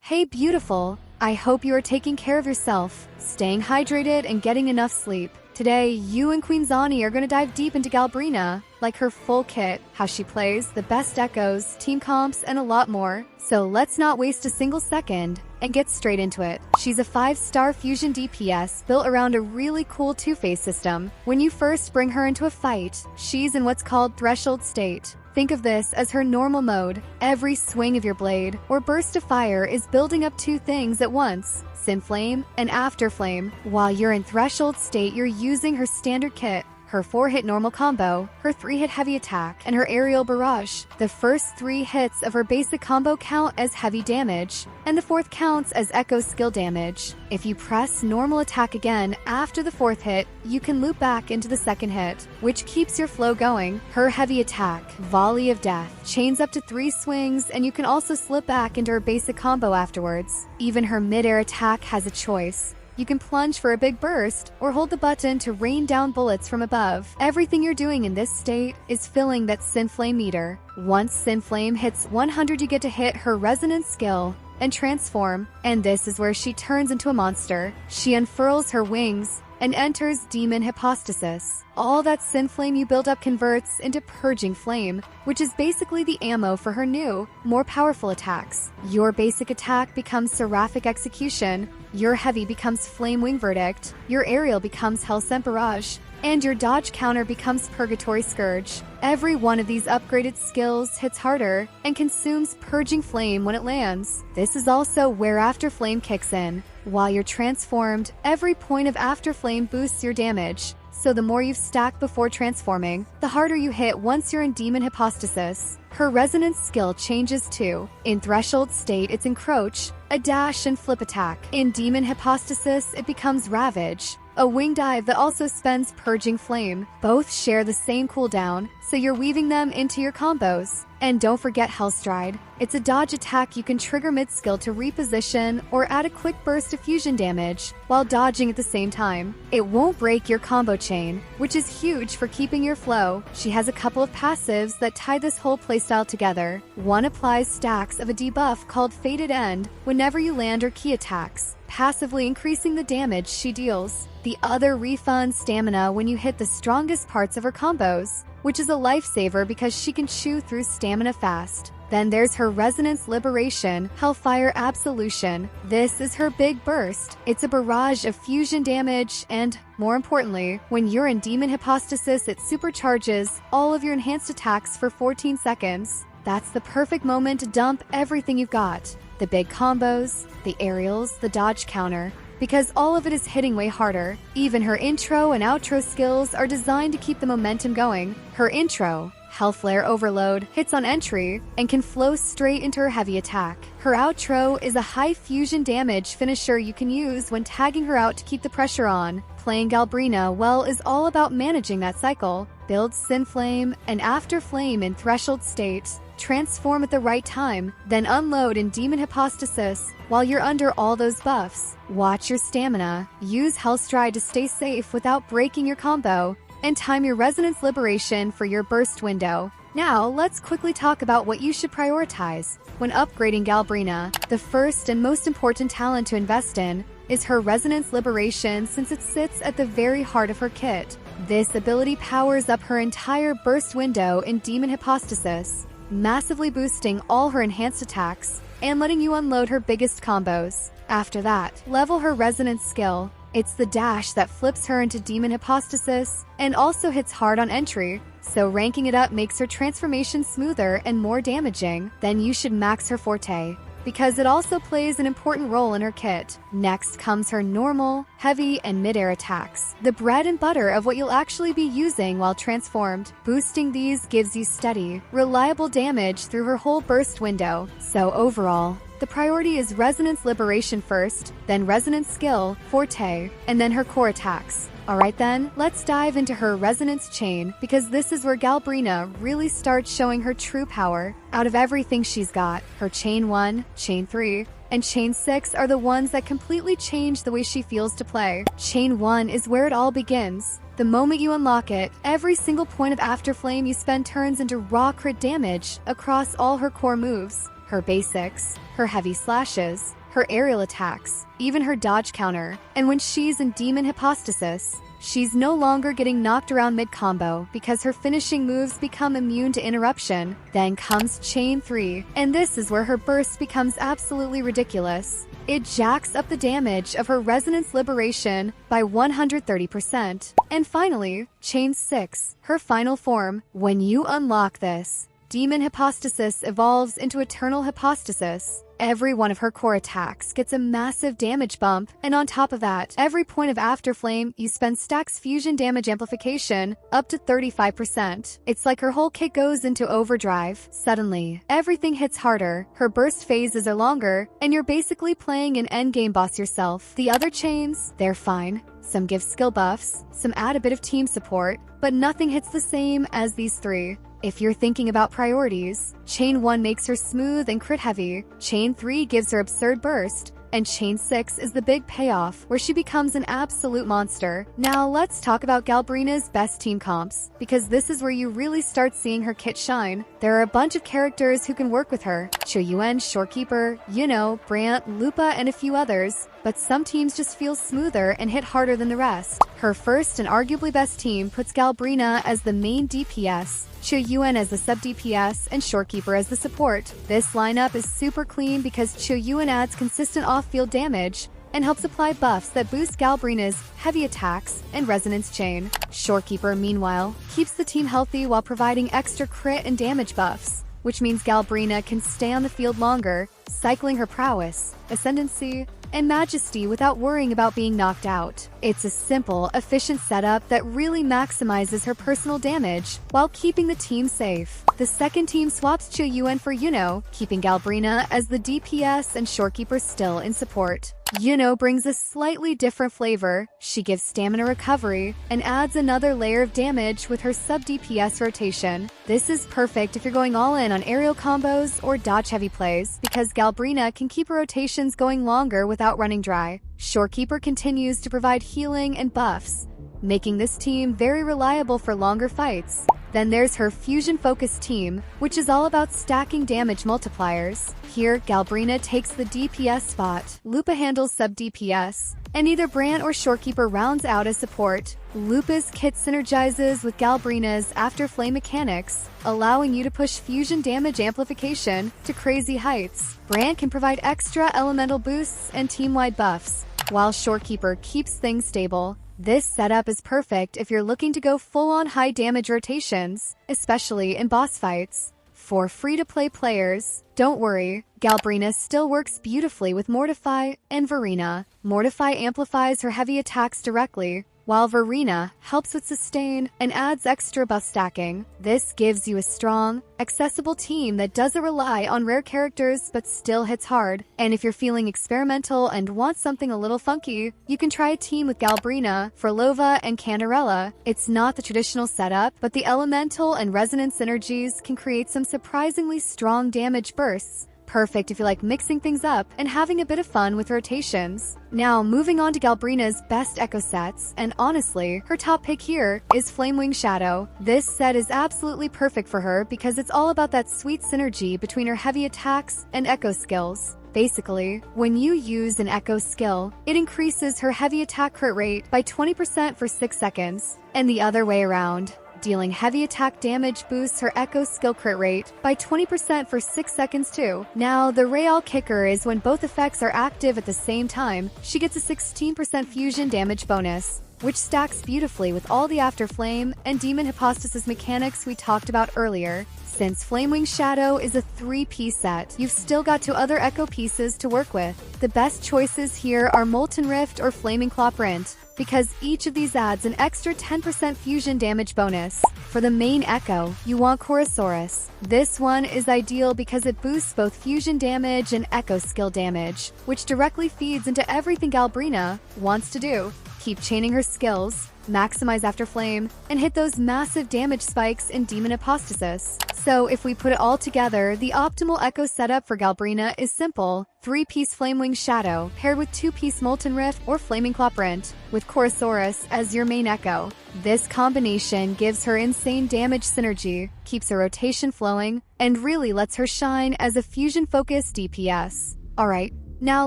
Hey beautiful, I hope you are taking care of yourself, staying hydrated and getting enough sleep. Today, you and Queen Zani are going to dive deep into Galbrena, like her full kit, how she plays, the best echoes, team comps, and a lot more. So let's not waste a single second and get straight into it. She's a 5-star Fusion DPS built around a really cool two-phase system. When you first bring her into a fight, she's in what's called threshold state. Think of this as her normal mode. Every swing of your blade or burst of fire is building up two things at once, Sinflame and Afterflame. While you're in threshold state, you're using her standard kit, her 4-hit normal combo, her 3-hit heavy attack, and her aerial barrage. The first 3 hits of her basic combo count as heavy damage, and the 4th counts as echo skill damage. If you press normal attack again after the 4th hit, you can loop back into the 2nd hit, which keeps your flow going. Her heavy attack, Volley of Death, chains up to 3 swings, and you can also slip back into her basic combo afterwards. Even her mid-air attack has a choice. You can plunge for a big burst, or hold the button to rain down bullets from above. Everything you're doing in this state is filling that Sinflame meter. Once Sinflame hits 100, you get to hit her resonance skill and transform, and this is where she turns into a monster. She unfurls her wings and enters Demon Hypostasis. All that Sinflame you build up converts into Purging Flame, which is basically the ammo for her new, more powerful attacks. Your basic attack becomes Seraphic Execution, your heavy becomes Flame Wing Verdict, your aerial becomes Hellsent Barrage, and your dodge counter becomes Purgatory Scourge. Every one of these upgraded skills hits harder and consumes Purging Flame when it lands. This is also where Afterflame kicks in. While you're transformed, every point of Afterflame boosts your damage. So the more you've stacked before transforming, the harder you hit once you're in Demon Hypostasis. Her resonance skill changes too. In threshold state, it's Encroach, a dash and flip attack. In Demon Hypostasis, it becomes Ravage, a wing dive that also spends Purging Flame. Both share the same cooldown, so you're weaving them into your combos. And don't forget Hellstride. It's a dodge attack you can trigger mid-skill to reposition or add a quick burst of fusion damage while dodging at the same time. It won't break your combo chain, which is huge for keeping your flow. She has a couple of passives that tie this whole playstyle together. One applies stacks of a debuff called Fated End whenever you land or key attacks, passively increasing the damage she deals. The other refunds stamina when you hit the strongest parts of her combos, which is a lifesaver because she can chew through stamina fast. Then there's her Resonance Liberation, Hellfire Absolution. This is her big burst. It's a barrage of fusion damage and, more importantly, when you're in Demon Hypostasis, it supercharges all of your enhanced attacks for 14 seconds. That's the perfect moment to dump everything you've got. The big combos, the aerials, the dodge counter, because all of it is hitting way harder. Even her intro and outro skills are designed to keep the momentum going. Her intro, Hellflare Overload, hits on entry and can flow straight into her heavy attack. Her outro is a high fusion damage finisher you can use when tagging her out to keep the pressure on. Playing Galbrena well is all about managing that cycle. Build Sinflame and Afterflame in threshold state. Transform at the right time, then unload in Demon Hypostasis while you're under all those buffs. Watch your stamina, use Hellstride to stay safe without breaking your combo, and time your Resonance Liberation for your burst window. Now, let's quickly talk about what you should prioritize when upgrading Galbrena. The first and most important talent to invest in is her Resonance Liberation, since it sits at the very heart of her kit. This ability powers up her entire burst window in Demon Hypostasis, massively boosting all her enhanced attacks and letting you unload her biggest combos. After that, level her resonance skill. It's the dash that flips her into Demon Hypostasis and also hits hard on entry, so ranking it up makes her transformation smoother and more damaging. Then you should max her forte, because it also plays an important role in her kit. Next comes her normal, heavy, and mid-air attacks, the bread and butter of what you'll actually be using while transformed. Boosting these gives you steady, reliable damage through her whole burst window. So overall, the priority is Resonance Liberation first, then Resonance Skill, Forte, and then her core attacks. Alright then, let's dive into her Resonance Chain, because this is where Galbrena really starts showing her true power. Out of everything she's got, her Chain 1, Chain 3, and Chain 6 are the ones that completely change the way she feels to play. Chain 1 is where it all begins. The moment you unlock it, every single point of Afterflame you spend turns into raw crit damage across all her core moves. her basics, her heavy slashes, her aerial attacks, even her dodge counter. And when she's in Demon Hypostasis, she's no longer getting knocked around mid-combo because her finishing moves become immune to interruption. Then comes Chain 3, and this is where her burst becomes absolutely ridiculous. It jacks up the damage of her Resonance Liberation by 130%. And finally, Chain 6, her final form. When you unlock this, Demon Hypostasis evolves into Eternal Hypostasis. Every one of her core attacks gets a massive damage bump, and on top of that, every point of Afterflame you spend stacks fusion damage amplification up to 35%. It's like her whole kit goes into overdrive. Suddenly, everything hits harder, her burst phases are longer, and you're basically playing an endgame boss yourself. The other chains, they're fine. Some give skill buffs, some add a bit of team support, but nothing hits the same as these three. If you're thinking about priorities, Chain 1 makes her smooth and crit heavy, Chain 3 gives her absurd burst, and Chain 6 is the big payoff where she becomes an absolute monster. Now let's talk about Galbrena's best team comps, because this is where you really start seeing her kit shine. There are a bunch of characters who can work with her: Choyuan, Shorekeeper, Yuno, Brant, Lupa, and a few others. But some teams just feel smoother and hit harder than the rest. Her first and arguably best team puts Galbrena as the main DPS, Choyuan as the sub DPS, and Shorekeeper as the support. This lineup is super clean because Choyuan adds consistent off-field damage and helps apply buffs that boost Galbrena's heavy attacks and resonance chain. Shorekeeper, meanwhile, keeps the team healthy while providing extra crit and damage buffs, which means Galbrena can stay on the field longer, cycling her prowess, ascendancy, and majesty without worrying about being knocked out. It's a simple, efficient setup that really maximizes her personal damage while keeping the team safe. The second team swaps Choyuan for Yuno, keeping Galbrena as the DPS and Shorekeeper still in support. Yuno brings a slightly different flavor. She gives stamina recovery and adds another layer of damage with her sub-DPS rotation. This is perfect if you're going all in on aerial combos or dodge-heavy plays, because Galbrena can keep her rotations going longer without running dry. Shorekeeper continues to provide healing and buffs, making this team very reliable for longer fights. Then there's her fusion-focused team, which is all about stacking damage multipliers. Here, Galbrena takes the DPS spot, Lupa handles sub-DPS, and either Brant or Shorekeeper rounds out as support. Lupa's kit synergizes with Galbrena's Afterflame mechanics, allowing you to push fusion damage amplification to crazy heights. Brant can provide extra elemental boosts and team-wide buffs, while Shorekeeper keeps things stable. This setup is perfect if you're looking to go full-on high damage rotations, especially in boss fights. For free-to-play players, don't worry, Galbrena still works beautifully with Mortify and Verena. Mortify amplifies her heavy attacks directly, while Verena helps with sustain and adds extra buff stacking. This gives you a strong, accessible team that doesn't rely on rare characters but still hits hard. And if you're feeling experimental and want something a little funky, you can try a team with Galbrena, Frolova, and Cantarella. It's not the traditional setup, but the elemental and resonance synergies can create some surprisingly strong damage bursts. Perfect if you like mixing things up and having a bit of fun with rotations. Now, moving on to Galbrena's best echo sets, and honestly, her top pick here is Flamewing Shadow. This set is absolutely perfect for her because it's all about that sweet synergy between her heavy attacks and echo skills. Basically, when you use an echo skill, it increases her heavy attack crit rate by 20% for 6 seconds, and the other way around. Dealing heavy attack damage boosts her echo skill crit rate by 20% for 6 seconds too. Now, the real kicker is when both effects are active at the same time, she gets a 16% fusion damage bonus, which stacks beautifully with all the Afterflame and Demon Hypostasis mechanics we talked about earlier. Since Flamewing Shadow is a 3-piece set, you've still got 2 other echo pieces to work with. The best choices here are Molten Rift or Flaming Claw Print, because each of these adds an extra 10% fusion damage bonus. For the main echo, you want Chorosaurus. This one is ideal because it boosts both fusion damage and echo skill damage, which directly feeds into everything Galbrena wants to do. keep chaining her skills, maximize Afterflame, and hit those massive damage spikes in Demon Apostasis. So if we put it all together, the optimal Echo setup for Galbrena is simple: 3-piece Flamewing Shadow paired with 2-piece Molten Rift or Flaming Claw Brent, with Chorosaurus as your main Echo. This combination gives her insane damage synergy, keeps her rotation flowing, and really lets her shine as a fusion-focused DPS. Alright, now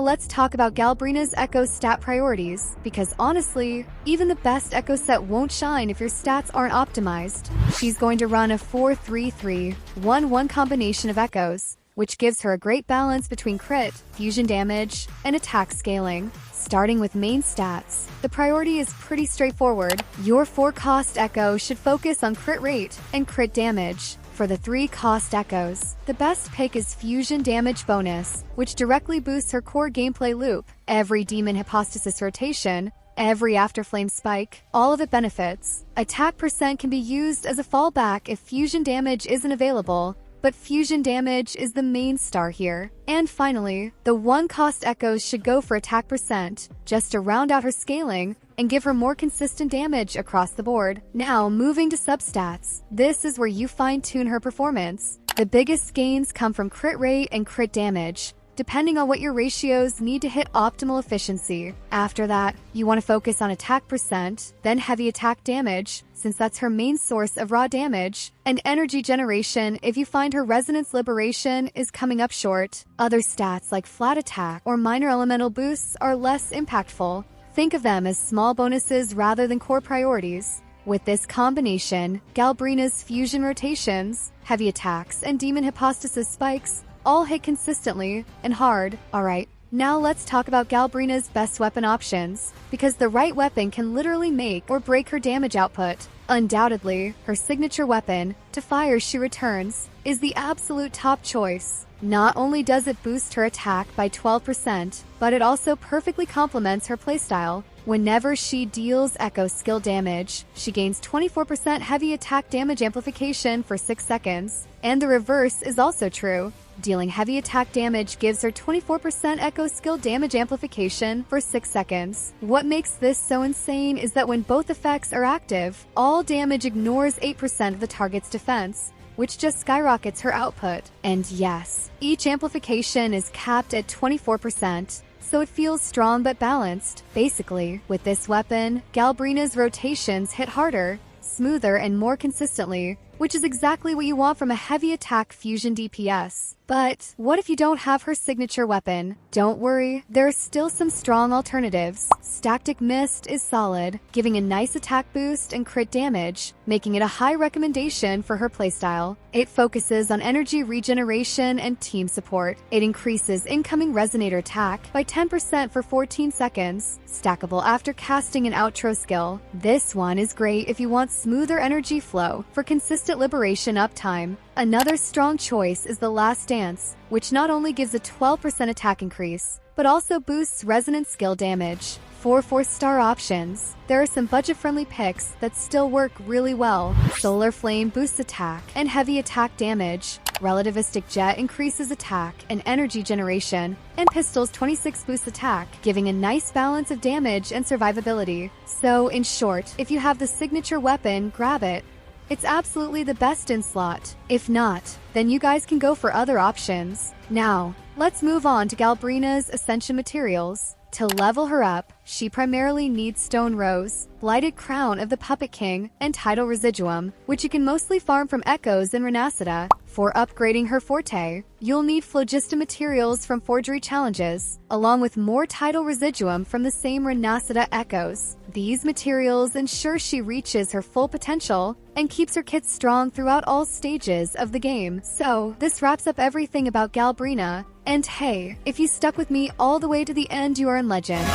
let's talk about Galbrena's Echo stat priorities, because honestly, even the best Echo set won't shine if your stats aren't optimized. She's going to run a 4-3-3-1-1 combination of Echoes, which gives her a great balance between crit, fusion damage, and attack scaling. Starting with main stats, the priority is pretty straightforward. Your 4-cost Echo should focus on crit rate and crit damage. For the 3-cost Echoes, the best pick is Fusion Damage Bonus, which directly boosts her core gameplay loop. Every Demon Hypostasis rotation, every Afterflame spike, all of it benefits. Attack percent can be used as a fallback if fusion damage isn't available, but fusion damage is the main star here. And finally, the 1-cost Echoes should go for attack percent, just to round out her scaling and give her more consistent damage across the board. Now, moving to substats. This is where you fine-tune her performance. The biggest gains come from crit rate and crit damage, depending on what your ratios need to hit optimal efficiency. After that, you want to focus on attack percent, then heavy attack damage, since that's her main source of raw damage, and energy generation if you find her resonance liberation is coming up short. Other stats like flat attack or minor elemental boosts are less impactful. Think of them as small bonuses rather than core priorities. With this combination, Galbrena's fusion rotations, heavy attacks, and demon hypostasis spikes all hit consistently and hard. Alright, now let's talk about Galbrena's best weapon options, because the right weapon can literally make or break her damage output. Undoubtedly, her signature weapon, To Fire She Returns, is the absolute top choice. Not only does it boost her attack by 12%, but it also perfectly complements her playstyle. Whenever she deals Echo skill damage, she gains 24% heavy attack damage amplification for 6 seconds, and the reverse is also true. Dealing heavy attack damage gives her 24% Echo skill damage amplification for 6 seconds. What makes this so insane is that when both effects are active, all damage ignores 8% of the target's defense, which just skyrockets her output. And yes, each amplification is capped at 24%, so it feels strong but balanced. Basically, with this weapon, Galbrena's rotations hit harder, smoother, and more consistently, which is exactly what you want from a heavy attack fusion DPS. But what if you don't have her signature weapon? Don't worry, there are still some strong alternatives. Stactic Mist is solid, giving a nice attack boost and crit damage, making it a high recommendation for her playstyle. It focuses on energy regeneration and team support. It increases incoming resonator attack by 10% for 14 seconds, stackable after casting an outro skill. This one is great if you want smoother energy flow for consistent liberation uptime. Another strong choice is the Last Dance, which not only gives a 12% attack increase, but also boosts resonance skill damage. For 4-star options, there are some budget-friendly picks that still work really well. Solar Flame boosts attack and heavy attack damage. Relativistic Jet increases attack and energy generation, and Pistol's 26 boosts attack, giving a nice balance of damage and survivability. So, in short, if you have the signature weapon, grab it. It's absolutely the best in slot. If not, then you guys can go for other options. Now, let's move on to Galbrena's Ascension materials. To level her up, she primarily needs Stone Rose, Blighted Crown of the Puppet King, and Tidal Residuum, which you can mostly farm from Echoes in Renacida. For upgrading her forte, you'll need Phlogiston materials from Forgery Challenges, along with more Tidal Residuum from the same Renacida Echoes. These materials ensure she reaches her full potential and keeps her kit strong throughout all stages of the game. So, this wraps up everything about Galbrena. And hey, if you stuck with me all the way to the end, you are in legend.